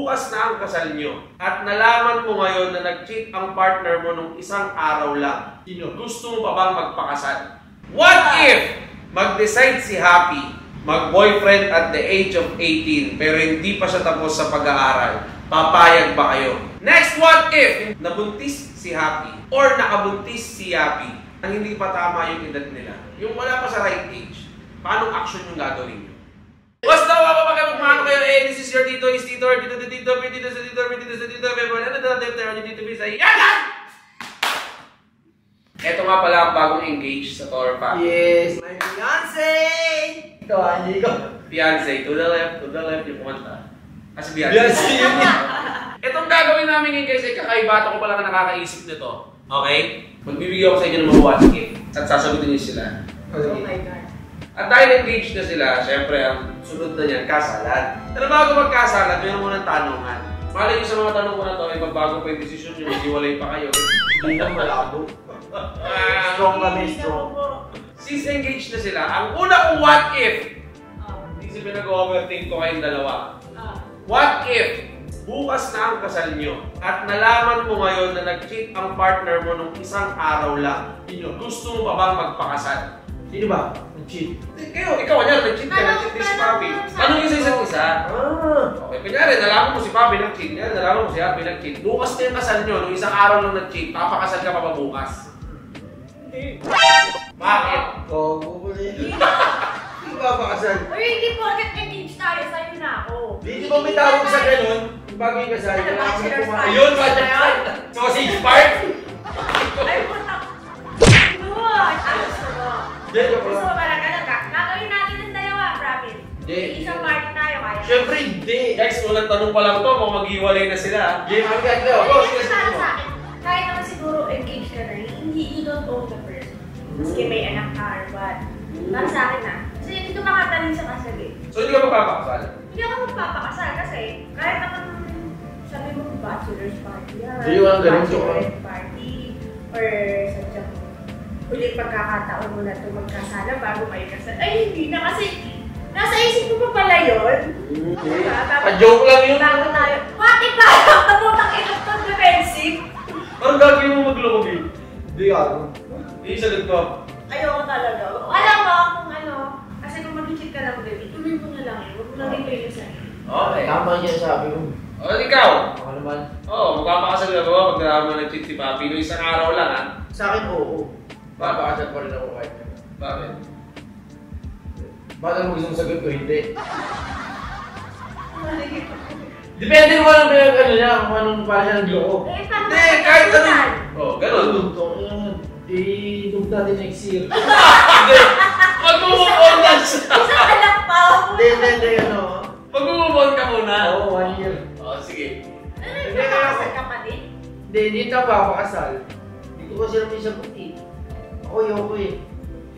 bukas na ang kasal nyo at nalaman mo ngayon na nag-cheat ang partner mo nung isang araw lang. Gusto mo pa bang magpakasal? What if mag-decide si Happy mag-boyfriend at the age of 18 pero hindi pa siya tapos sa pag-aaral? Papayag ba kayo? Next, what if nabuntis si Happy or nakabuntis si Happy ang hindi pa tama yung edad nila? Yung wala pa sa right age. Paano action yung gagawin nyo? Basta magmano kayo, this is your Tito, is Tito, Tito, Tito, Tito, sa Tito, Tito, sa Tito, Tito, Yan! Ito nga pala ang bagong engage sa Toro Family. Yes, my fiancé! Ito, hindi ko. Fiancé, to the left, yung kumanta. Kasi Fiancé yun. Itong gagawin namin ngayon guys, ay kakaiba ko pala na nakakaisip nito. Okay? Magbibigay ako sa inyo ng mga what if at sasagutin niyo sila. Oh my God. At dahil engaged na sila, syempre ang sunod na niyan, kasalan. Pero bago magkasalan, mayroon mo ng tanungan. Malay niyo sa mga tanong ko na ito, ay magbago pa yung desisyon nyo, maghiwalay pa kayo. Hindi na malabo. Strong kami, strong. Since engaged na sila, ang una kong what if, hindi si pinag-overthink ko kayong dalawa. What if, bukas na ang kasal nyo at nalaman mo ngayon na nag-cheat ang partner mo nung isang araw lang. Gusto mo pa bang magpakasal? Sino ba? Nag-cheat? Ikaw, kanyari, nag-cheat ka, nag-cheat din si Papi. Tanong yung sa isa't isa. Okay, kanyari, nalaman mo si Papi nag-cheat, kanyari, nalaman mo si Happy nag-cheat. Bukas na yung kasal nyo, nung isang araw lang nag-cheat, papakasal ka pa ba bukas? Hindi. Bakit? Oo, bubuli. Hindi ba pakasal? Uy, hindi po agad engaged tayo, sa'yo na ako. Hindi ba may tawag sa ganun? Yung bago yung kasal? Bachelor's party. Ayun, bachelor's party. Sausage party! Ay, puta. Gusto mo ba na ganun ka? Gagawin natin ng dalawa, promise. Hindi. Isang party tayo, kaya. Siyempre, hindi. Guys, unang tanong pa lang to, kung maghiwalay na sila. Game ang ganda. Hindi para sa akin. Kahit naman siguro engaged ka na, hindi, you don't own the person. Maski may anak ka or what. Para sa akin na. Kasi hindi ko makataling sa kasal eh. So, hindi ka magpapakasal? Hindi ako magpapakasal kasi kahit naman sabi mo bachelor's party, Hindi ko lang ganun. bachelorette party, or sadyang ulit pagkakataon mo na ito magkasala bago kayo kasal. Ay, hindi na kasi nasa isip ko pa pala yun. Pa-joke lang yun. Bago tayo. Bakit ba? Tabutang ito defensive. Parang gagawin mo magloko, eh. Hindi ako. Hindi sagot ko. Ayoko talaga. Alam mo kung ano, kasi kung mag-cheat ka lang, baby, tuloy mo na lang yun. Huwag mo lang ito sa'yo. Okay. Tama niya sabi mo. O, ikaw? Ako naman. Oo, magpapakasal ka ba pag nalaman mo nag-cheat si Papi no isang araw lang, ha? Sa akin, oo. Papakasal pa rin ako kahit. Bakit? Bakit mo gusto sagot ko? Hindi. Depende mo lang ano niya, kung anong para siya nagloko. Eh, paano Hindi, kahit ano. Oo, ganun. Di-dog natin next year. Hindi. Mag-move on na siya. Isang anak pa. Hindi, ano. Mag-move on ka muna. Oo, 1 year. Oo, sige. Ano yung papakasal ka pa din? Hindi tayo papakasal. Hindi ko kasi naman sagot eh. Ako, ayoko eh.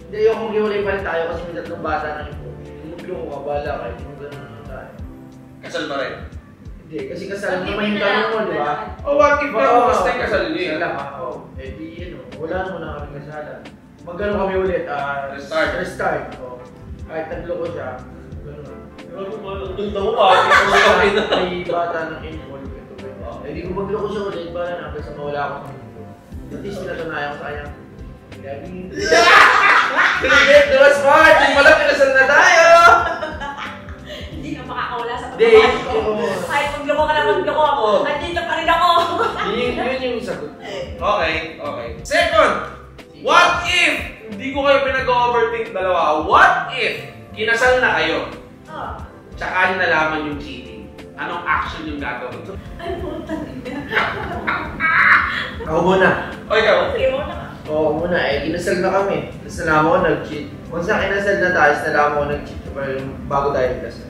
Hindi, ayoko mag-iwalay pa rin tayo kasi may tatlong bata na ito. Magloko ka, bala ka. Hindi mo ganun na tayo. Kasal pa rin. Hindi, kasi kasal naman yung tanong mo, di ba? O, what if na basta yung kasal niyo? Kasal lang ako. Eh di, wala naman na kami kasalan. Mag-ano kami ulit, restart. O, kahit nagloko siya, gano'n. Ang ganda mo pa. May bata ng involved. Eh di kung magloko siya ulit, bala na hanggang sa mawala ako sa mundo. At least pinatunayan ko sa kanya. Laging... Cricket, diba smart? Yung pala pinasal na tayo! Hindi ka makakawala sa Hindi, pagkakataon. Kahit magloko ka na magloko ako, nandito pa rin ako. Yun yung sagot. Okay. Second, what if, hindi ko kayo pinag-overthink dalawa, what if, kinasal na kayo, tsaka nyo nalaman yung cheating, anong action yung gagawin? Ay, puta niya. Ako muna. O, ikaw? Okay mo na. Oo muna, kinasal na kami. Tapos nalaman ko nag-cheat. Once na kinasal na tayo, nalaman ko nag-cheat bago tayo kasal.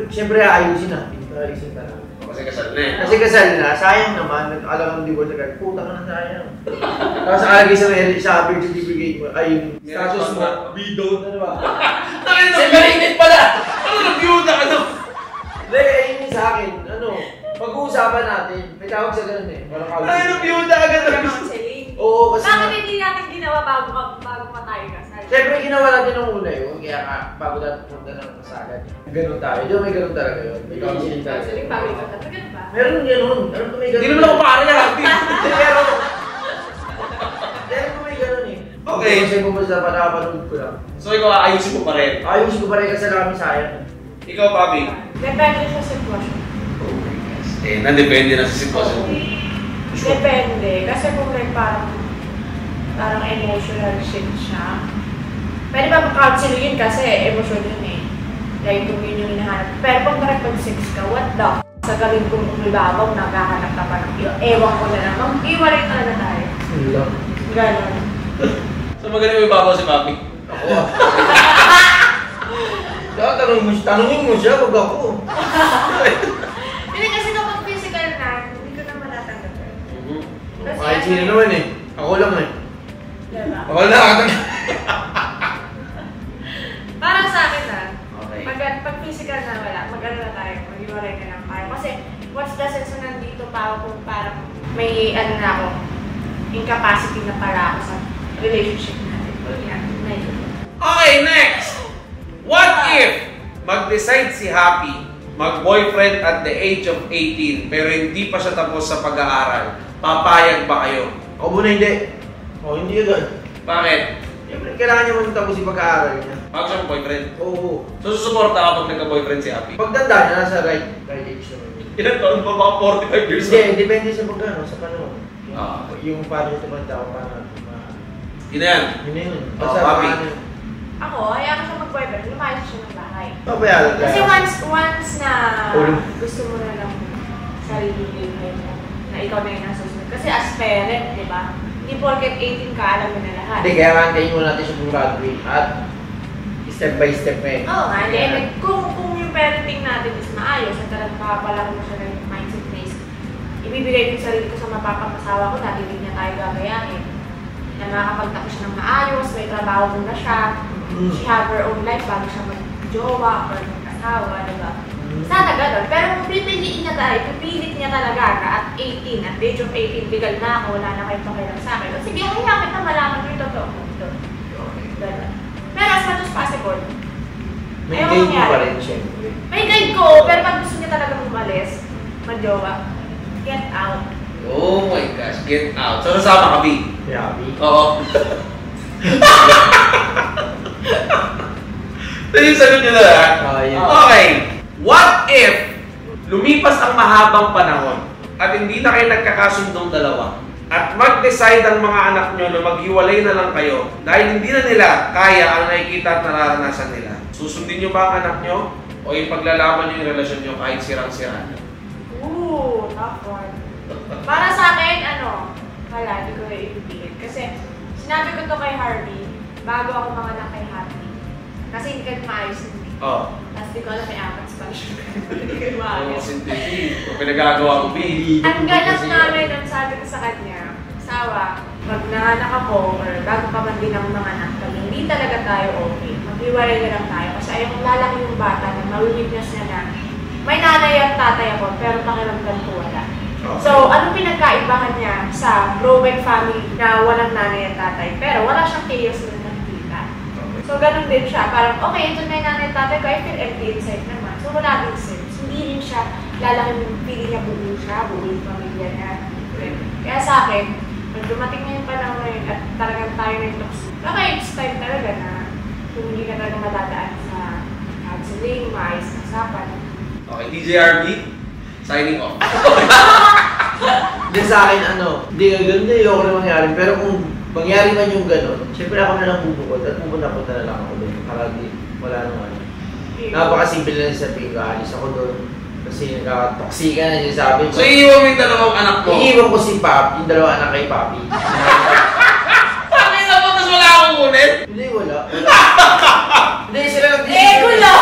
Siyempre aayusin natin. Aayusin ka na. Kasi kasal na eh. Kasi kasal na, sayang naman. Alam ng divorce agad, puta ka na sayang. Tapos nakalagay sa birth certificate mo, ay status mo, widow na diba? Separated pala! Ano nag-yuda ka no? Hindi, yun yung sa akin. Pag-uusapan natin. May tawag sa ganun eh. Ay, nag-yuda agad. Counseling. Oo, kasi... Bakit hindi natin ginawa bago pa tayo kasal? Siyempre, ginawa natin ng una yun, kaya nga, bago natin pumunta ng kasagan. Ganun tayo. Di ba may ganun talaga yun? May counseling talaga. Counseling bago ikaw talaga, ganun ba? Meron ganun. Alam ko may ganun. Hindi naman ako pare niya lang. Pero ko may ganun eh. Okay. Kasi pumunta sa panapanood ko lang. So ikaw, ayusin mo pa rin. Ayos ko pa rin kasi namin sayang. Ikaw, Bobby. Depende sa sitwasyon. Nandepende na sa sitwasyon. Depende. Kasi kung may parang emotional shit siya, pwede ba mag-counseling yun kasi emotion yun eh. Like kung yun yung hinahanap. Pero pag nakipag-sex ka, what the f*** sa gawin kong umibabaw, naghahanap ka pa ng iyo. Ewan ko na lang. Mag-iwalay talaga tayo. Ganon. So magaling mo ibabaw si Bobby? Ako ah. Tanungin mo siya, wag ako. Hindi kasi kapag physical na, hindi ko na matatanggap. Kasi Kahit sino naman eh. Ako lang eh. Diba? Wala. Parang sa akin na, Okay. pag physical na wala, mag-ano na tayo, mag-iwalay na lang tayo. Kasi what's the sense na nandito pa ako kung parang may ano na ako, incapacity na para ako sa relationship natin. Yan, medyo. Okay, next! What if mag-decide si Happy mag-boyfriend at the age of 18 pero hindi pa siya tapos sa pag-aaral? Papayag ba kayo? Ako muna hindi. Hindi agad. Bakit? Siyempre, kailangan niya muna tapos yung pag-aaral niya. Bago siya mag-boyfriend? Oo. So susuporta ka pag nagka-boyfriend si Happy? Pagtanda niya, nasa right age naman. Ilan taon ba? Baka 45 years Hindi, old? depende sa pagkano, sa panahon. Ah. Yung paano yung tumanda ko, paano. Yun na yan. Yun na yun. Oh, Happy. Ako, hayaan ko siya mag-boyfriend, lumayas siya ng bahay. Papayalan tayo. Kasi once na Ulo. gusto mo na lang sarili buhay mo, na ikaw na yung nasusunod. Kasi as parent, di ba? Hindi porket 18 ka, alam mo na lahat. Hindi, kaya kantayin mo natin siya graduate at step by step eh. Oo nga, and kung yung parenting natin is maayos at talagang makapalaro mo siya ng mindset base, ibibigay ko yung sarili ko sa mapapasawa ko, dati hindi niya tayo gagayahin. Na makakapagtapos siya ng maayos, may trabaho muna siya, she have her own life bago siya mag-jowa or mag-asawa, diba? Sana gano'n. Pero kung pipiliin niya tayo, pipilit niya talaga ka at 18, at the age of 18, legal na ako, wala na kayong pakialam sa akin. O sige, hayaan kita malaman ko yung totoo. Gano'n. Pero as much as possible, May ayaw guide mo mangyari. pa rin, syempre. May guide ko, pero pag gusto niya talaga umalis, mag-jowa, get out. Oh my gosh, get out. So nasama ka, B? Happy. Oo. Ito yung sagot nyo na lahat. Yeah. Okay. What if lumipas ang mahabang panahon at hindi na kayo nagkakasundong dalawa at mag-decide ang mga anak nyo na maghiwalay na lang kayo dahil hindi na nila kaya ang nakikita at nararanasan nila? Susundin nyo ba ang anak nyo o ipaglalaban nyo yung relasyon nyo kahit sirang-sira? Ooh, tough one. Para sa akin, wala, hindi ko ipipilit. Kasi sinabi ko to kay Harvey, bago ako manganak kay Happy. Kasi hindi ka maayos hindi. Oh. Tapos di ko alam may apat pa siya. Hindi ka maayos. Kung pinagagawa ko, B. Ang ganap namin, ang sabi ko sa kanya, sawa, pag nanganak ako, or bago pa man din ako manganak, pag hindi talaga tayo okay, maghiwalay na lang tayo. Kasi ayaw kong lalaki yung bata na mawinitness niya na may nanay at tatay ako, pero pakiramdam ko wala. So, anong pinagkaibahan niya sa broken family na walang nanay at tatay, pero wala siyang chaos na nakikita. So, ganun din siya. Parang, okay, ito na yung nanay at tatay ko, I feel empty inside naman. So, wala din sense. Hindi rin siya lalaki yung feeling niya buo siya, buo yung pamilya niya. Kaya sa akin, pag dumating na yung panahon na yun at talagang tayo na yung toxic, okay, it's time talaga na kung hindi ka talaga matadaan sa counseling, maayos na usapan. Okay, DJRB, signing off. Hindi sa akin, hindi ka ganda, ayoko na mangyari. Pero kung mangyari man yung gano'n, syempre ako na lang bubukod at pupunta na lang ako doon. Para di, wala naman. Napakasimple na sabihin ko, alis ako doon. Kasi nagkatoksika na siya sabi ko. So, iiwan mo yung dalawang anak mo? Iiwan ko si Papi, yung dalawang anak kay Papi. Bakit na mo? Tapos wala akong kunin? Hindi, wala. Hindi, sila gulo!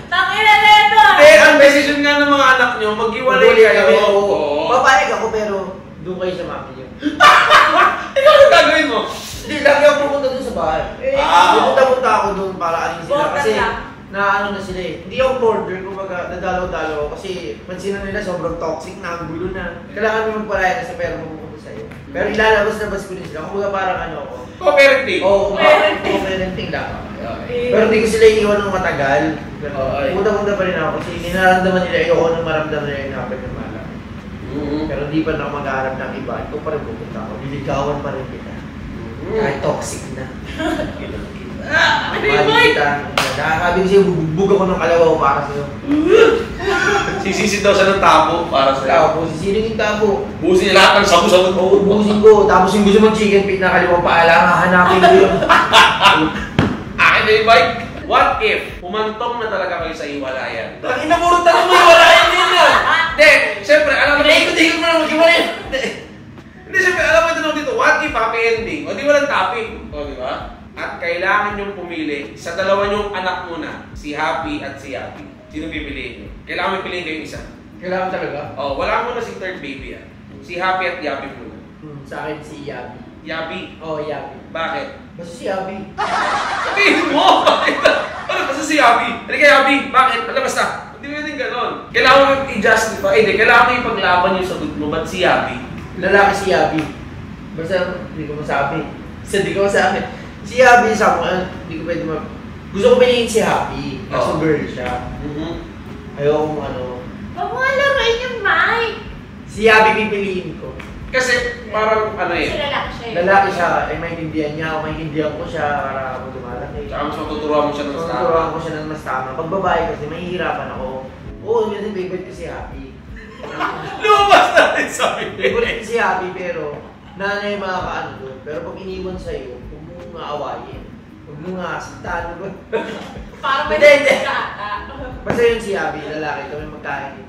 Tangina na ito! Eh, ang decision nga ng mga anak nyo, maghiwalay kayo. Oo. Papayag ako pero doon kayo sa Mami yun. Ikaw ang gagawin mo? Hindi, lagi ako pupunta doon sa bahay. Pupunta-punta ako doon para alin sila. Bota Kasi lang. na sila eh. Hindi ako border, kumbaga dadalaw-dalaw kasi pansin na nila sobrang toxic na, ang gulo na. Kailangan mo magpalaya sa pera mo pupunta sa'yo. Pero ilalabas-labas ko din sila, kumbaga parang ano ako. Co-parenting. Oo, co-parenting lang. Pero hindi ko sila iiwan ng matagal. Punta-punta pa rin ako kasi ninaramdaman nila, ayoko nang maramdaman nila yung napag ng malaki. Pero hindi pa na ako maghahanap ng iba, ito pa rin pupunta ako. Niligawan pa rin kita. Kahit toxic na. Mali kita. Nakakabi ko sa'yo, bubugbog ako ng kalabaw para sa'yo. Sisisid daw siya ng tabo para sa'yo. Tapos, sisinig yung tabo. Busin niya lahat ng sabu-sabu. Oo, busin ko. Tapos yung gusto mong chicken feet na kalimang paala, hahanapin ko yun. Akin na yung bike. What if humantong na talaga kayo sa iwalayan? Tangin na puro tanong mo iwalayan din yan. Hindi, siyempre, alam mo Ikot-ikot mo na mag-iwalayan. Hindi, siyempre, alam mo ito dito, what if happy ending? O di walang topic. O di ba? At kailangan niyong pumili sa dalawa niyong anak muna, si Happy at si Yappy. Sino pipiliin niyo? Kailangan piliin kayo isa. Kailangan talaga? O, wala muna si third baby Si Happy at Yappy muna. Sa akin si Yabi. Yappy? Oo, Yabi. Bakit? Basta si Yabi. Sabihin mo! Ano kasi si Yappy? Halika Yappy, bakit? Alam basta. Hindi mo din ganon. Kailangan mo i-justify. Hindi, kailangan mo ipaglaban yung sagot mo. Ba't si Yappy? Lalaki si Yabi. Basta hindi ko masabi. Basta hindi ko masabi. Si Yabi sa ako, hindi ko pwede gusto ko piliin si Happy. Kaso girl siya. Ayoko ano. Huwag mo laruin yung mic! Si Yabi pipiliin ko. Kasi parang ano Kasi eh. lalaki siya. Lalaki siya, ay maintindihan niya, o maintindihan ko siya para ako dumalaki. Tsaka mas matuturuan mo siya ng mas tama. Matuturuan ko siya ng mas tama. Pag babae kasi, mahihirapan ako. Oo, yun yung favorite ko si Happy. Lumabas na rin sabi Favorite ko si Happy pero nanay makakaano doon. Pero pag iniwan sa'yo, huwag mong aawayin. Huwag mong asaktan. Parang may Hindi. ka ata. Basta yun si Happy, lalaki. Kami magkain.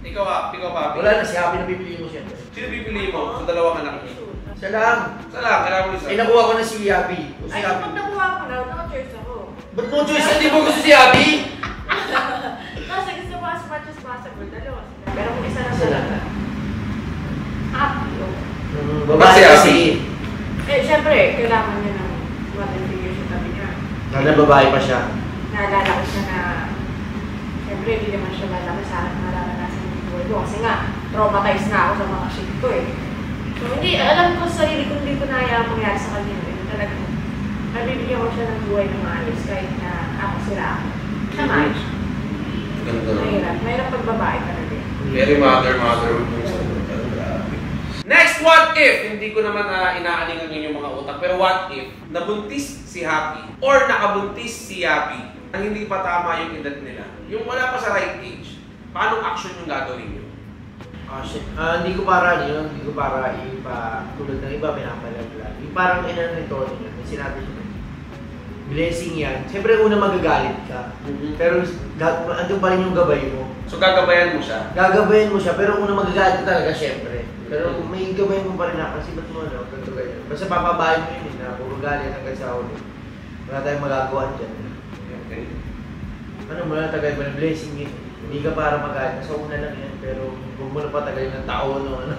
Ikaw Papi. Wala na, si Happy na pipiliin mo siya. Sino pipiliin mo sa dalawang anak niyo? Siya lang. Isa lang, kailangan mo isa. Ay, nakuha ko na si Happy. O si Ay, Happy. pag nakuha ko na, no-choice ako. Ba't no choice? Hindi mo gusto si Happy? Kasi gusto ko as much as possible, dalawa sila. Pero kung isa na Isa sila, lang. happy yun. Babae si kasi. Eh, syempre, kailangan niya ng mother figure sa tabi niya. Lala babae pa siya. Naalala ko siya na, syempre, hindi naman siya lalaki sa akin mararanasan yung buhay ko. Kasi nga, traumatized na ako sa mga shit ko eh. So, hindi, alam ko sa sarili ko, hindi ko naya mangyari sa kanya. Hindi talaga, nabibigyan ko siya ng buhay ng maayos kahit na ako sila ako. Siya maayos. Ganda Mahirap pag babae talaga. Very mother. Next, what if? Hindi ko naman inaalingan yun yung mga utak. Pero what if nabuntis si Happy or nakabuntis si Yappy ang hindi pa tama yung edad nila? Yung wala pa sa right age. Paano action yung gagawin nyo? Hindi ko para yun. Hindi ko para tulad ng iba pinapalaglag. Yung parang inano nito, may sinabi siya. Blessing yan. Siyempre una magagalit ka. Pero andun pa rin yung gabay mo. So gagabayan mo siya? Gagabayan mo siya, pero una magagalit ka talaga siyempre. Pero may gabayan mo pa rin na kasi ba't mo ganito ganyan. Basta papabayan mo yun na puro galit hanggang sa huli. Wala tayong magagawa dyan. Okay. Ano mo na tagay mo ng blessing yun. Hindi ka para magalit. Sa una lang yan, pero huwag mo na patagay ng taon o ano.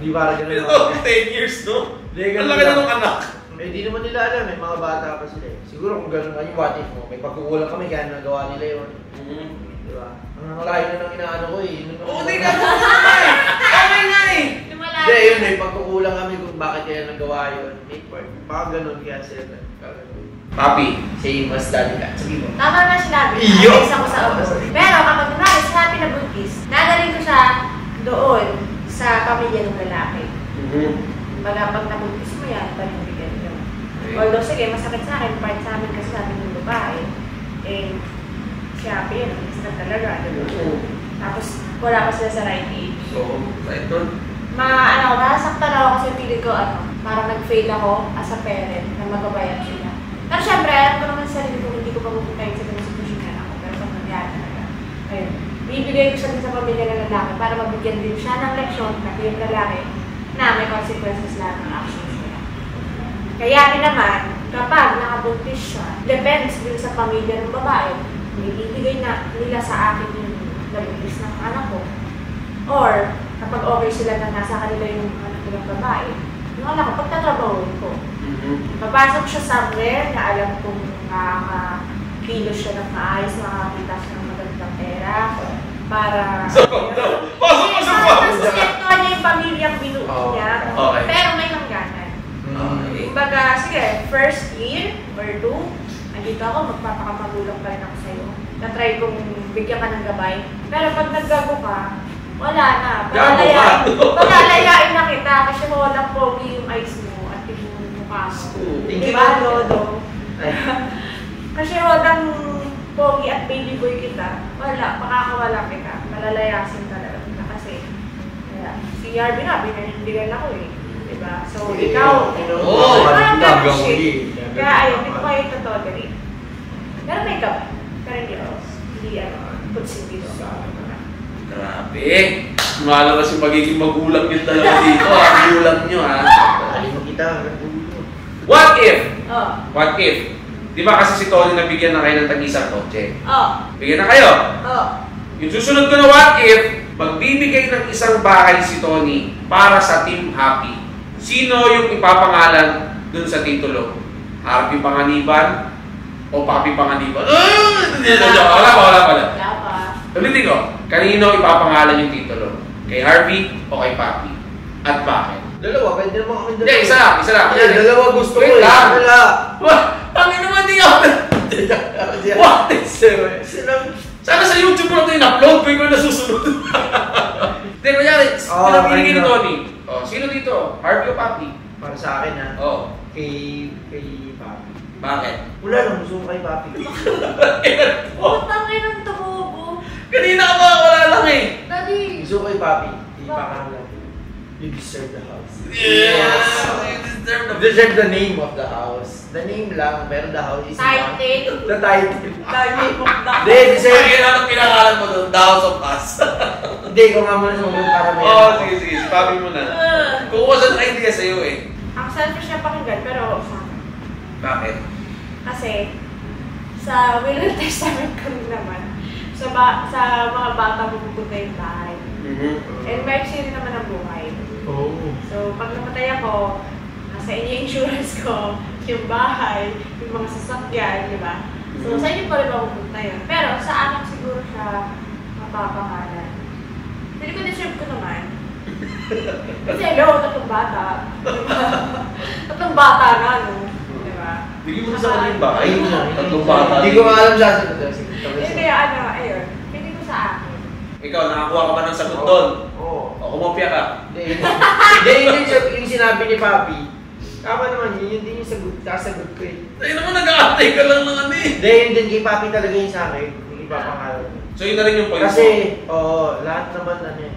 Hindi para ganun. Ito, 10 years, no? Ang laki na ng anak. Eh, di naman nila alam eh, mga bata pa sila eh. Siguro kung gano'n nga yung what if mo, may pagkukulang kami, kaya nagawa nila yun. Diba? Ang layo na ng inaano ko eh. Oo, di ka naman! Okay nga eh! Lumalayo. Hindi, yun may pagkukulang kami kung bakit kaya nagawa yun. May part. Baka gano'n kaya sila nagkagano'n. Papi. Same as daddy ka. Sige mo. Tama na sinabi. Iyo! Isa ko sa ubos. Pero kapag kunwari sinabi na buntis, nadalhin ko siya doon sa pamilya ng lalaki. Pag nabuntis mo yan, panindigan yun. Although sige, masakit sa akin, part sa amin kasi sabi ng babae, eh, siya, yun, isa talaga. Tapos wala pa sila sa right age. So, right doon. Nasaktan ako kasi feeling ko, parang nag-fail ako as a parent na magabayan sila. Pero syempre, alam ko naman sa sarili ko, hindi ko pa pupuntahin sa ganung sitwasyon na ako. Pero pag nangyari talaga, ayun. Bibigay ko siya din sa pamilya ng lalaki para mabigyan din siya ng leksyon, pati yung lalaki, na may consequences lahat ng actions nila. Kaya rin naman, kapag nakabuntis siya, depends din sa pamilya ng babae, ibibigay na nila sa akin yung nabuntis ng anak ko. Or, kapag okay sila na nasa kanila yung anak ng babae, yung anak ko, pagtatrabahoin ko. Papasok siya somewhere na alam kong kilos siya ng maayos, makakita siya ng magandang pera. Para... Pasok mo sa pamilya! Suspecto niya yung pamilyang binuo niya. Okay. Pero may hangganan. Kumbaga, sige, first year or 2, nandito ako, magpapakamagulang pa rin ako sa'yo. Na-try kong bigyan ka ng gabay. Pero pag naggago ka, wala na. Palalayain na kita kasi walang pogi yung eyes mo at yung mukha mo. Diba, Dodo? Kasi walang pogi at baby boy kita, wala, makakawala kita. Malalayasin talaga kita kasi si Harvey na, binibigyan ako eh. Diba? So, ikaw, kaya ayun, hindi ko kayo totoo dali. Pero may gabay. Pero hindi kutsin dito. Grabe! Lumalabas yung magiging magulang yung dalawa dito, gulang nyo ha. Alim mo kita, What if? What if? Di ba kasi si Tony nabigyan na kayo ng tag-isang kotse? Bigyan na kayo? Yung susunod ko na what if, magbibigay ng isang bahay si Tony para sa Team Happy. Sino yung ipapangalan dun sa titulo? Harvey Panganiban o Papi Panganiban? Wala pa. Ulitin ko, kanino ipapangalan yung titulo? Kay Harvey o kay Papi? At bakit? Dalawa, pwede naman kami dalawa. Hindi, isa lang. Dalawa gusto ko Wait lang. Wala. Tangin naman di ako. What is it? Sana sa YouTube mo na ito in-upload ko yung nasusunod. Hindi, kunyari, pinapili ni Tony. Sino dito? Harvey o Papi? Para sa akin ha? Kay Papi. Bakit? Wala lang, gusto ko kay Papi. Putangin ng tubo. Kanina ka ba? Wala lang eh. Daddy. Gusto ko kay Papi. Ipakangalan. You deserve the house. Yes! You deserve the name of the house. The name lang, pero the house is not. Title. The title. Hindi, deserve. Ano pinangalan mo doon? The House of Us. Hindi, ko nga muna sa mga para may sige. Papi mo na. Kukuha siya ng idea sa'yo eh. Ang selfish niya pakinggan, pero sa akin. Bakit? Kasi, sa Will and Testament ko rin naman, sa mga bata pupunta yung bahay. And maiksi rin naman ang buhay. So, pag namatay ako, nasa inyo insurance ko, yung bahay, yung mga sasakyan, di ba? So, sa inyo pa rin mapupunta yun. Pero sa akin siguro siya mapapangalan. Hindi ko deserve ko naman. Kasi hello, tatlong bata. Diba? Tatlong bata na, no? Diba? Bigyan mo sa kanya yung bahay. Tatlong bata. Hindi ko alam siya. Hindi, ayun. Hindi ko sa akin. Ikaw, nakakuha ka ba ng sagot doon? Oo. O kumopya ka? Hindi, yung sinabi ni Papi. Tama naman yun din yung kasagot ko eh. Ay naman, nag-aantay ka lang ng ano eh. Hindi, yun din kay Papi talaga yung sa akin. Yung ipapangalan. So yun na rin yung point Kasi, lahat naman ano eh.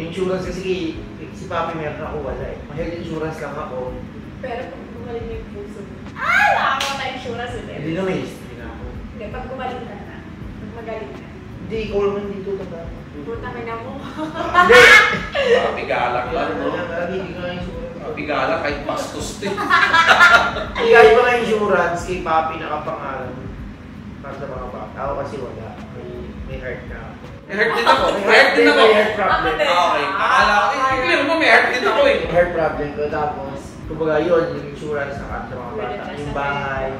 Insurance kasi si Papi meron ako, wala eh. Mahal insurance lang ako. Pero pag gumaling na yung puso mo, nakakawa na insurance ulit. Hindi na may history na ako. Hindi, pag gumaling ka na, pag magaling ka. Hindi, ikaw naman dito tanda. Puta ka na mo. Hindi! Papigalak lang, no? Lagi hindi ka insurance. Papigalak kahit bastos din. Kahit mga insurance, kay Papi nakapangalan. Para sa mga bata. Ako kasi wala. May heart na. May heart din ako. May heart din ako. May heart problem. Okay. Akala ko, clear mo, may heart din ako eh. May heart problem ko. Tapos, kumbaga yun, yung insurance sa mga bata. Yung bahay.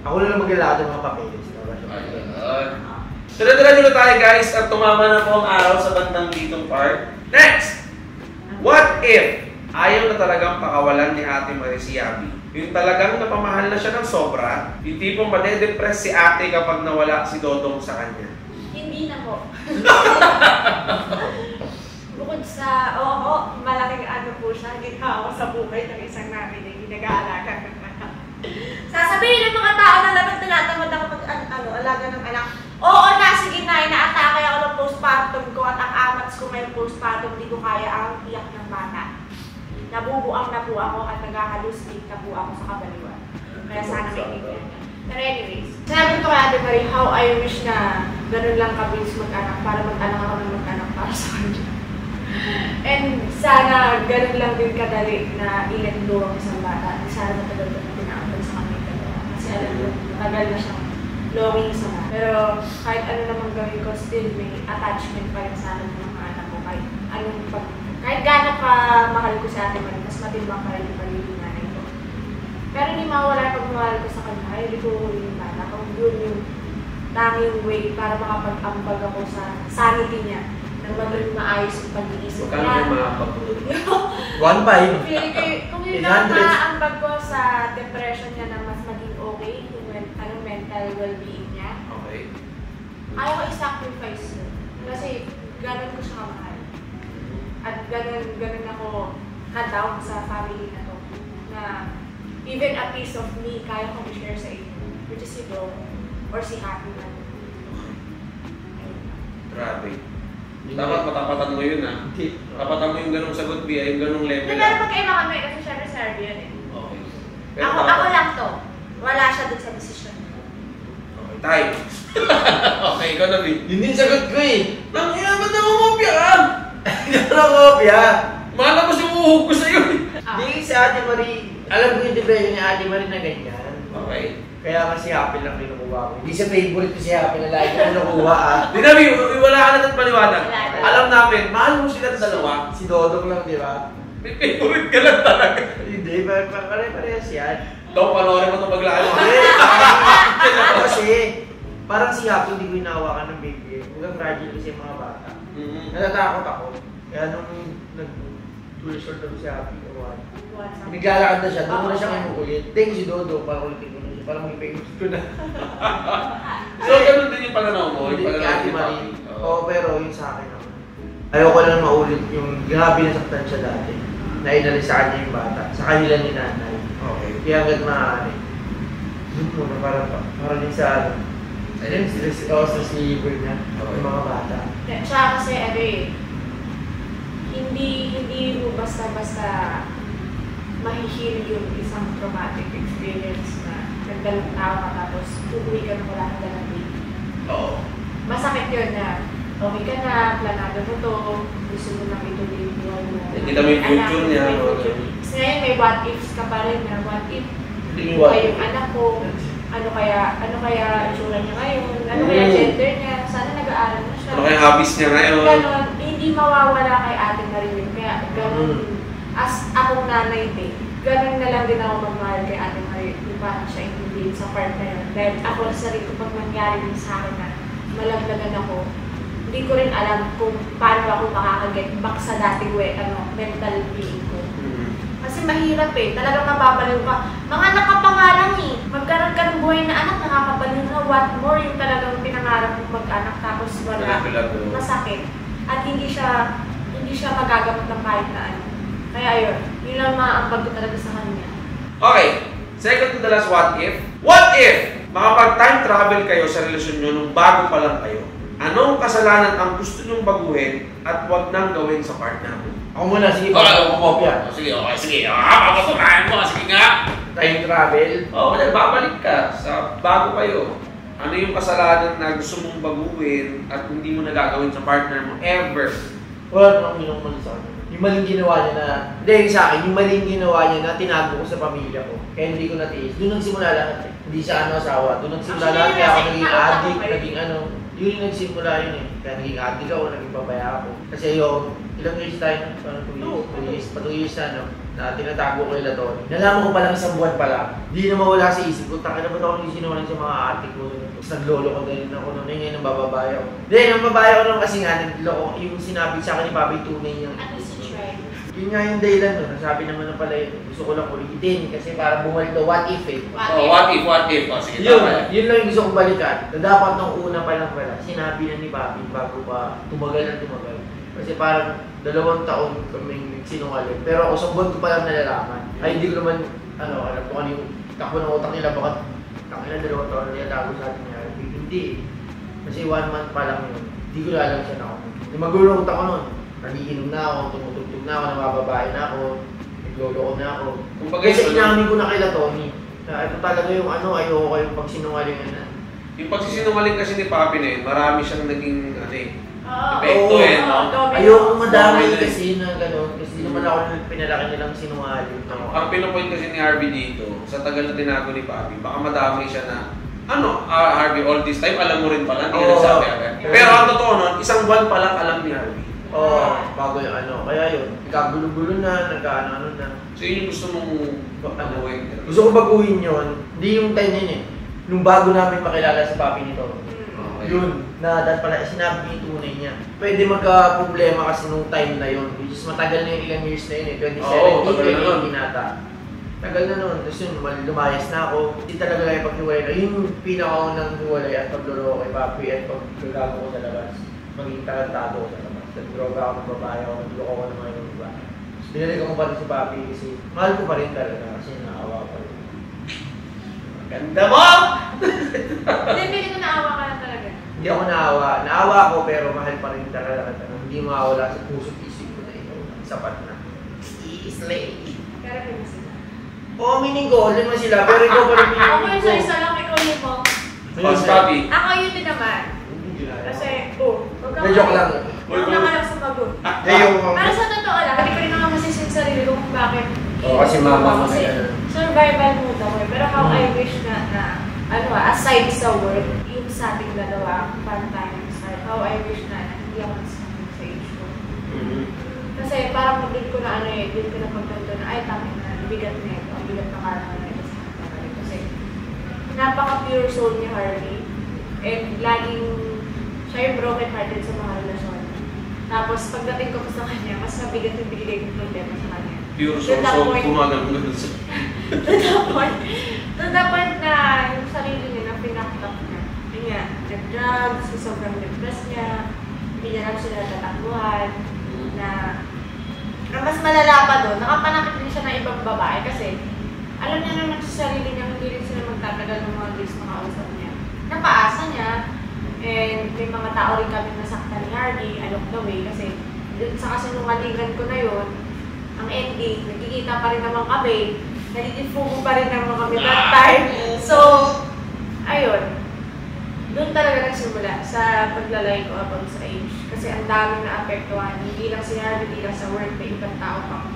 Ako lang maglalakad ng mga papeles. Tara-tara nyo tayo guys at tumama na po ang araw sa bandang ditong part. Next! What if ayaw na talagang pakawalan ni Ate Marie si Abby? Yung talagang napamahal na siya ng sobra, yung tipong madedepress si ate kapag nawala si Dodong sa kanya. Hindi na po. Bukod sa, malaking ano po siya, ginawa sa buhay ng isang namin na ginag-aalaga ng anak. Sasabihin ng mga tao na lahat tinatamad ako alaga ng anak. Oo na, sige na, inaatake ako ng postpartum ko at ang amats ko may postpartum, hindi ko kaya ang iyak ng bata. Nabubuang na po ako at nag-halustig na po ako sa kabaliwan. Kaya sana may tignan niya. Pero anyways, sabi ko kay Ate Marie, how I wish na ganun lang kabilis mag-anak para mag-anak ako ng mag-anak para sa kanya. And sana ganun lang din kadali na ilenduro ang isang bata. At sana matagal ko na pinaamal sa kanya dalawa. Kasi alam ko, matagal na siyang longing sa mga. Pero kahit ano naman gawin ko, still may attachment pa rin sa akin ng mga anak ko. Kahit gano'n ka mahal ko sa Ate Marie, mas matimbang pa rin yung pagiging nanay ko. Pero hindi mawala yung pagmamahal ko sa kanya. Ay, hindi ko yung bata. Kung yun yung tanging way para makapag-ambag ako sa sanity niya. Na maging maayos yung pag-iisip Magkano niya. yung mga pagpulit? 1.5. Feeling ko, kung yun 800. ang maambag ko sa depression niya na mas maging okay, yung mental well-being niya, Okay. ayaw ko i-sacrifice yun. Kasi ganun ko siya kamahal. At ganun ako ka-down sa family na to. Na even a piece of me, kaya kong i-share sa inyo. Which is si Bro or si Happy man. Grabe. Dapat matapatan mo yun ah. Hindi. Tapatan mo yung ganung sagot, Bia, yung ganung level Pero magkaiba kami kasi syempre Serbian eh. Okay. Ako lang to. Wala siya dun sa decision. Okay, tayo. Okay, ikaw na, Bia. Yun din sagot ko eh. Nang ina, ba't nangungopya ka? Hindi ko na kopya. Malabas yung uhog ko sa'yo eh. Hindi si Ate Marie, alam ko yung depression ni Ate Marie na ganyan. Okay. Kaya kasi Happy lang kinukuha ko. Hindi sa favorite ko si Happy na lagi ko kinukuha ah. Di na, Bia, wala ka na natin paliwanag. Wala. Alam namin, mahal mo sila dalawa. Si Dodong lang, di ba? May favorite ka lang talaga. Hindi, pare-parehas yan. Daw, panoorin mo itong paglaan mo. Kasi, parang si Happy hindi ko inawakan ng baby. Huwag fragile kasi yung mga bata. Natatakot ako. Kaya nung nag-short ako si Happy, naglalakad na siya, doon ko na siya kinukulit. Thank you si Dodo, para ulitin ko na siya, para mag-ipagod ko na. So, ganun din yung pananaw mo. Hindi Yung kay pananaw Ate ni Papi. Marie. Oo, pero yung sa akin naman. Ayoko lang maulit yung grabe na saktan siya dati. Na inalis sa kanya yung bata, sa kanila ni nanay. Okay. Kaya hanggat maaari. Doon muna, para din sa ano. Ayun, sa sleeper niya, yung mga bata. Siya kasi ano eh, hindi mo basta-basta mahihil yung isang traumatic experience na nagdalang tao ka tapos uuwi ka na wala na dalang baby. Oo. Masakit yun na okay ka na, planado mo to, gusto mo na ituloy yung buhay mo. Nakita mo yung future niya. May future. Kasi ngayon may what ifs ka pa rin na what if Hindi buhay yung anak ko, ano kaya itsura niya ngayon, ano kaya gender niya, sana nag-aaral na siya. Ano kaya hobbies niya ngayon? Ganon, hindi mawawala kay Ate Marie yun. Kaya ganon, as akong nanay din, ganon na lang din ako magmahal kay Ate Marie kung paano siya intindihin sa part na yun. Dahil ako sa rin kung pag nangyari din sa akin na malaglagan ako, hindi ko rin alam kung paano ako makakaget back sa dating mental being ko. Kasi mahirap eh, talagang mababaliw ka. Mga nakapangalang eh, magkaroon ka ng buhay na anak, nakakabaliw na what more yung talagang pinangarap mong mag-anak tapos wala, masakit. At hindi siya magagamot ng kahit na ano. Kaya yun lang maaambag ko talaga sa kanya. Okay, second to the last what if. What if makapag-time travel kayo sa relasyon nyo nung bago pa lang kayo? Anong kasalanan ang gusto nyong baguhin at wag nang gawin sa partner mo? Ako muna, sige. Sige, sige. Papatunayan mo. Sige nga. Time travel. Kasi babalik ka sa bago kayo. Ano yung kasalanan na gusto mong baguhin at hindi mo nagagawin sa partner mo ever? Wala namang minumali sa akin. Yung maling ginawa niya na, hindi sa akin, yung maling ginawa niya na tinago ko sa pamilya ko. Kaya hindi ko natiis. Doon nagsimula lahat eh. Hindi siya asawa. Doon nagsimula lahat. Kaya ako naging addict, naging ano. Yun yung nagsimula yun eh. Kaya naging addict ako, naging babaya ako. Kasi yung ilang years tayo, parang 2 years, pa 2 years na, no? Na tinatago ko yung Tony. Nalaman ko palang isang buwan pala. Hindi na mawala sa isip ko. Taka na ba ako nagsinungaling sa mga ate ko? Tapos naglolo ko din ako noon. Ngayon nang bababaya ko. Hindi, nang babaya ko naman kasi nga, yung sinabi sa akin ni Papi tunay niyang. At least you tried. Yun nga yung dahilan nun. Nasabi naman na pala yun. Gusto ko lang ulitin kasi para bumalik na what if eh. What if? Sige, Yun lang yung gusto kong balikan. Na dapat nung una pa lang pala, sinabi na ni Papi bago pa tumagal na tumagal. Kasi parang 2 taon kaming sinungaling. Pero ako sa buwan ko pa lang nalalaman. Ay hindi ko naman, alam ko ano yung takbo ng utak nila. Bakit takbo na 2 taon nila tago sa atin niya. Hindi eh. Kasi 1 month pa lang yun. Hindi ko alam siya na ako. Magulong ako nun. Nagiinom na ako, tumutugtog na ako, nabababae na ako, naglolo ko na ako. Kasi inamin ko na kay Tony na ito talaga yung ayoko kayong pagsinungalingan na. Yung pagsisinungaling kasi ni Papi na yun, marami siyang naging epekto eh, no? Ayoko madami kasi na gano'n, kasi naman ako pinalaki nilang sinungaling. Ang pinopoint kasi ni Harvey dito, sa tagal na tinago ni Papi, baka madami siya na, Harvey, all this time, alam mo rin pala, hindi na sabi agad. Pero ang totoo nun, 1 buwan pa lang alam ni Harvey. Bago yung kaya yun, nagkagulo-gulo na, nagkaano na. So yun yung gusto mong Gusto ko baguhin yun. Hindi yung time yun eh. Nung bago namin makilala si Papi nito. Yun, na dahil pala sinabi yung tunay niya. Pwede magka-problema kasi nung time na yun. Which is matagal na yung ilang years na yun eh. 2017, 2018 nata. Tagal na nun. Tapos yun, lumayas na ako. Hindi talaga kayo pag-hiwalay na. Yun yung pinakaunang hiwalay at pagluloko kay Papi at pag-gago ko sa labas. Maging tarantado ko sa labas. Nag-droga ako ng babae ako, nagloko ko ng mga yung iba. Binalik ko pa rin si Papi kasi mahal ko pa rin talaga kasi naawa pa rin. Ganda mo! Hindi, pili ko naawa ka na talaga. Hindi ako naawa. Naawa ako pero mahal pa rin talaga. Hindi mawala sa puso't isip ko na ikaw. Sapat na. I-slay. Pero pili sila. Oo, meaning ko. Ulit mo sila. Pero ikaw pa rin meaning ko. Ako yung isa-isa lang, ikaw yun mo. Mas Papi. Ako yun din naman. Kasi, joke lang. Huwag naman lang sumagot. Pero sa totoo lang, hindi ko rin naman masising sarili ko kung bakit. Oo, kasi mama mo kasi na survival mode ako eh. Pero how I wish na aside sa work, yung sa ating dalawa, parang tayo nag-start, how I wish na hindi ako nag-start sa age ko. Kasi parang din ko na din ko na pagkanto na, ay tama na, bigat na ito, ang bigat na karma na ito sa akin. Kasi napaka-pure soul ni Harley. And laging, siya yung broken hearted sa mga relasyon. Tapos pagdating ko pa sa kanya, mas mabigat yung binigay kong problema sa kanya. Pure soul, so kumagal mo sa... To the point na yung sarili niya na pinaktak niya. Yun nga, nag-drugs, sobrang depressed niya, hindi niya lang sila tatakbuhan, na ang mas malala pa doon, nakapanakit din siya ng ibang babae kasi alam niya naman sa sarili niya, hindi rin sila magtatagal ng mga days makausap niya. Napaasa niya, and may mga tao rin kami nasaktan ni Hardy, along the way, kasi dun sa kasinungalingan ko na yun, ang ending, nagkikita pa rin naman kami, nalitifugo pa rin naman kami that time. So, ayun, doon talaga nagsimula sa paglalay ko about sa age. Kasi ang daming na-apektuhan, hindi lang si Hardy, hindi lang sa work, may ibang tao pang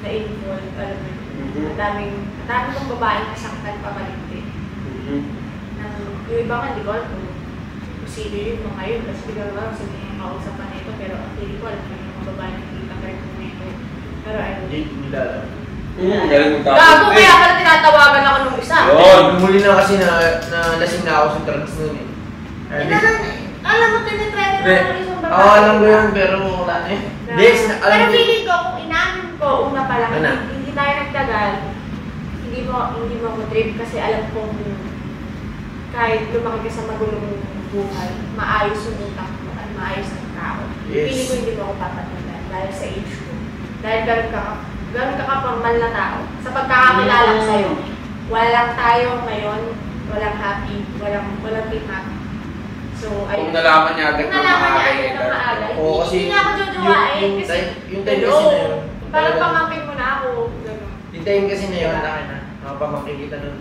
na-involve, alam mo. Ang daming kong babaeng nasaktan pa maligti. Yung iba nga, hindi ko alam kung sino yun mga yun. Kasi bigla ba, kasi hindi yung kausapan na ito. Pero hindi ko alam kung yung mga babae nakikita ka rin kung ito. Pero ayun. Hindi ko nilala. Galing mo tapos. Gago, kaya pala tinatawagan ako nung isa. Yun! Muli na kasi na lasing na ako sa drugs nun eh. Alam mo, tinitry na ako isang babae. Oo, alam ko yun, pero wala na eh. Pero feeling ko, kung inamin ko, una pa lang, hindi tayo nagtagal, hindi mo trip kasi alam kong kahit lumaki ka sa magulong buhay, maayos yung utak mo at maayos ang tao. Yes. Feeling ko hindi mo ako papatundan dahil sa age ko. Dahil gano'n ka kapormal na tao. Sa pagkakakilala ko sa'yo, walang tayo ngayon, walang happy, walang team happy. So, ayun. Kung nalaman niya agad na maaga. Oo, kasi hindi na ako jojowain. Yung time kasi na yun. Parang pamangkin mo na ako. Yung time kasi na yun, pamangkin kita nun.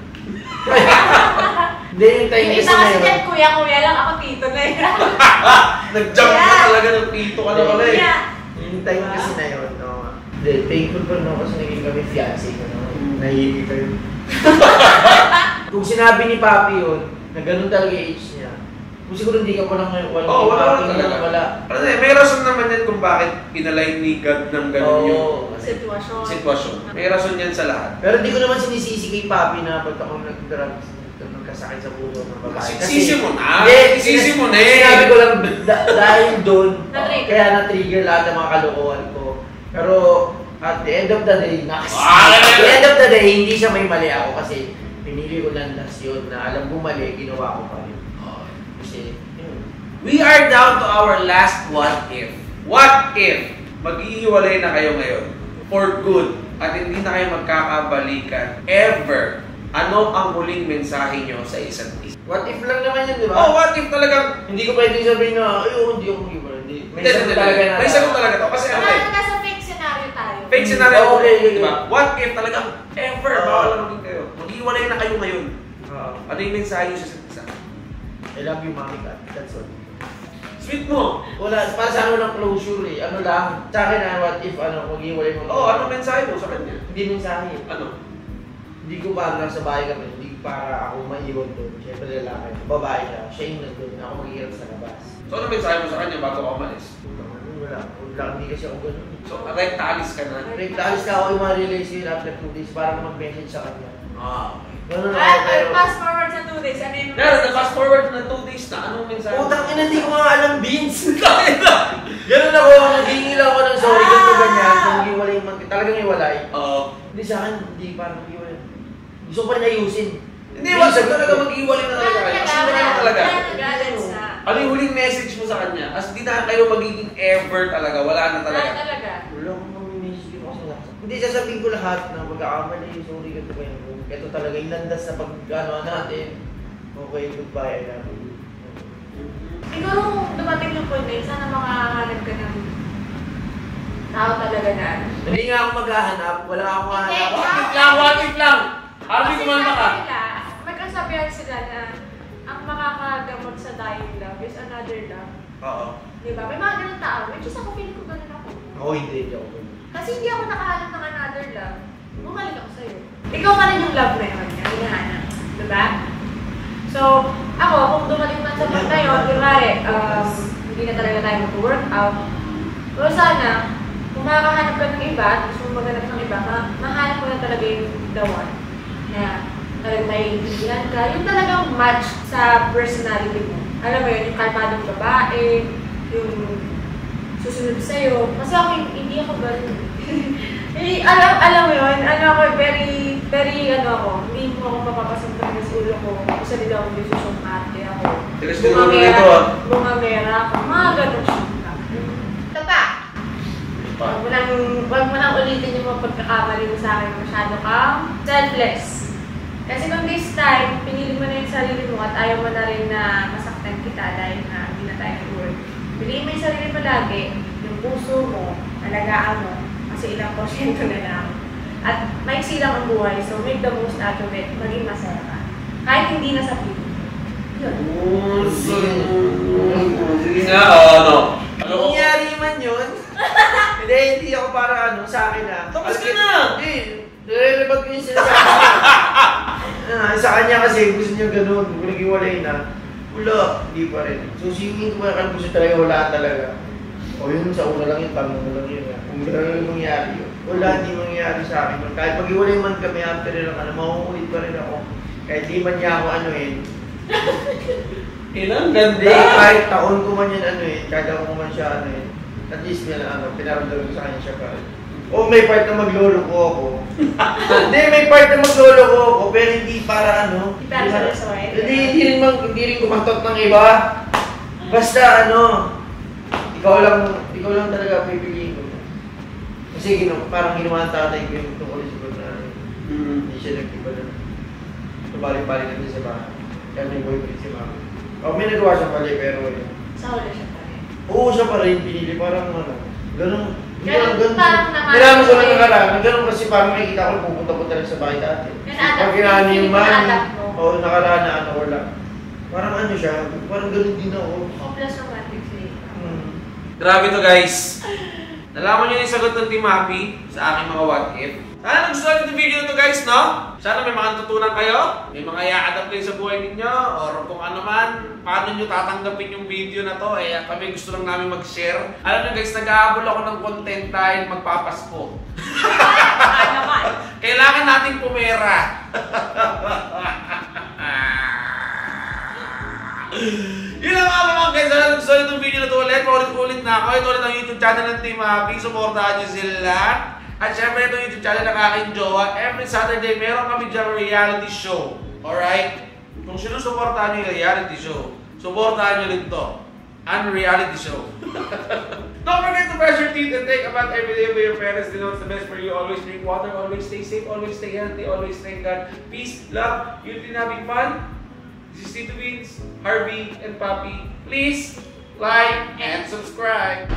Hindi, yung time kasi na yun. Isa kasi dyan, kuya lang, ako tito na yun. Nag-jump na talaga ng tito ka na pala eh. Yung time kasi na yun, hindi, thankful pa rin ako kasi naging kami fiancé ko na. Nahihigit kayo. Kung sinabi ni Papi yun, na ganun talaga age niya, kung siguro hindi ka pa lang ngayon, wala talaga. Wala. May rason naman yan kung bakit pinalay ni God ng ganun yung sitwasyon. May rason yan sa lahat. Pero hindi ko naman sinisisi kay Papi na pag ako nag-drugs, nagkasakit sa puso ng babae. Sisi mo na! Sisi mo na eh! Sinabi ko lang dahil doon, kaya na-trigger lahat ng mga kalokohan ko. Pero at the end of the day, hindi siya may mali ako kasi pinili ko landas yun na alam ko mali, ginawa ko pa rin. Kasi, we are down to our last what if. What if maghihiwalay na kayo ngayon for good at hindi na kayo magkakabalikan ever? Ano ang huling mensahe nyo sa isa't isa? What if lang naman yun, di ba? What if talagang... Hindi ko pwede sabihin na, hindi ako mag-iwalay. May sagot talaga na. May sagot talaga to. Kasi nasa fake scenario tayo. Fake scenario. Okay. Diba? What if talagang ever bawal na maging kayo? Maghiwalay na kayo ngayon. Ano yung mensahe nyo sa isa't isa? I love you, Mami Kat. That's all. Sweet mo! Wala, para sa ano ng closure eh. Ano lang, sa akin na what if, maghiwalay mo. Ano mensahe mo sa kanya? Hindi mensahe. Ano? Hindi ko para nasa bahay kami, hindi para ako maiwan doon. Siyempre lalaki, babae siya, siya yung nandun, ako mag-iirap sa labas. So ano mensahe mo sa kanya bago ka umalis? Wala wala. Hindi kasi ako ganun. So, rectalis ka na? Rectalis na ako yung mga relationship after 2 days para mag-message sa kanya. Ganun ako, At pero... fast forward sa 2 days, ano yung Fast forward na 2 days na. Anong mensahe? Utang ina, hindi ko nga alam, Vince. Ganun ako, maghingi lang ako ng sorry, ganito ganyan. Kung hiwalay man, talagang hiwalay. Hindi sa akin, hindi parang hiwalay. Gusto ko pa rin ayusin. Hindi, wag ka talaga mag-iwalay na talaga kayo. Kasi wala na talaga. Ano yung huling message mo sa kanya? As di na kayo magiging ever talaga. Wala na talaga. Wala talaga. Wala akong mamimessage ko kasi lahat. Hindi, sasabihin ko lahat na magkakamali, sorry, ganito ganyan. Ito talaga yung landas na pag-ano natin. Okay, goodbye na. Siguro dumating yung point na yun, sana makahanap ka ng tao talaga na. Hindi nga ako maghahanap, wala akong hahanap. What if lang? Harvey, kumanda ka. Magkasabihan sila na ang makakagamot sa dying love is another love. Oo. Diba? May mga ganun tao. Which is ako, feeling ko ganun ako. Ako hindi ako ganun. Kasi hindi ako nakahanap ng another love. Bumalik ako sa'yo. Ikaw ka rin yung love na yun. Yung hinahanap. Diba? So, ako, kung dumating man sa point na yun, kunwari, hindi na talaga tayo mag-workout. Pero sana, kung makakahanap ka ng iba at gusto mo maghanap ng iba, mahanap mo na talaga yung the one. Na talagang naiintindihan ka. Yung talagang match sa personality mo. Alam mo yun, yung kalmadong babae, yung susunod sa'yo. Kasi ako, hindi ako ganun. alam mo yun, ako, very, ako, hindi mo ako mapapasok ng ulo ko. Isa din ako yung susong ate ako. Bumamera ako, mga ganun siya. Tata! Huwag mo nang ulitin yung mga pagkakamali mo sa akin. Masyado kang selfless. Kasi kung this time, pinili mo na yung sarili mo at ayaw mo na rin na masaktan kita dahil na hindi na tayo nag-work. Piliin mo yung sarili mo lagi, yung puso mo, alagaan mo, kasi ilang porsyento na lang. At maiksi lang ang buhay, so make the most out of it, maging masaya ka. Kahit hindi na sa piling. Yun. Sige nga, ano? Nangyari man yun. Hindi ako para sa akin Tapos ka na! Hindi, nire-rebag ko yung sinasabi. Sa kanya kasi gusto niya ganun, kung nag-iwalay na, wala, hindi pa rin. So singin ko ba gusto talaga, wala talaga. O yun, sa una lang yun, tanong mo lang yun. Kung gano'n yung mangyari yun, wala, hindi mangyari sa akin. Kahit mag-iwalay man kami, after lang, makukulit pa rin ako. Kahit di man niya ako Ilang ganda! Hindi, kahit taon ko man yan kahit ako man siya at least may pinaramdam ko sa kanya siya pa rin. O may part na maglolo ko ako. Hindi, may part na maglolo ko ako, pero hindi para hindi rin kumantot ng iba. Basta ikaw lang talaga pipiliin ko. Kasi parang ginawa ng tatay ko yung tungkol sa na hindi siya nagtiba na. Balik-balik natin sa bahay. Kaya may boyfriend si mama. May nagawa siya pala pero sa huli siya pa rin. Oo, siya pa rin pinili. Parang ganun. Ganun parang naman. Kailangan ko lang nakaraan. Ganun kasi parang makikita ko pupunta-punta rin sa bahay dati. Pag ginaan yung mami, nakaraan na wala. Parang siya, parang ganun din ako. Hopeless romantic slave. Grabe to guys. Nalaman nyo yung sagot ng Team Happy sa aking mga what if. Sana nagustuhan nyo yung video na to guys, no? Sana may mga natutunan kayo, may mga i-adapt kayo sa buhay ninyo, or kung ano man, paano nyo tatanggapin yung video na to, kami gusto lang namin mag-share. Alam nyo guys, nag-aabol ako ng content dahil magpapasko. Kailangan nating pumera. Yun lang mga guys, sana nagustuhan nyo itong video na to ulit, paulit-ulit na ako. Ito ulit ang YouTube channel ng Team Happy, supportahan nyo sila. At syempre ito yung YouTube channel ng aking jowa. Every Saturday, meron kami dyan reality show. Alright? Kung sinusuportahan nyo yung reality show, supportahan nyo rin to. Ang reality show. Don't forget to brush your teeth and take a bath every day with your parents. They know it's the best for you. Always drink water, always stay safe, always stay healthy, always thank God. Peace, love, unity, and having fun. This is Tito Beans, Harvey, and Papi. Please like and subscribe.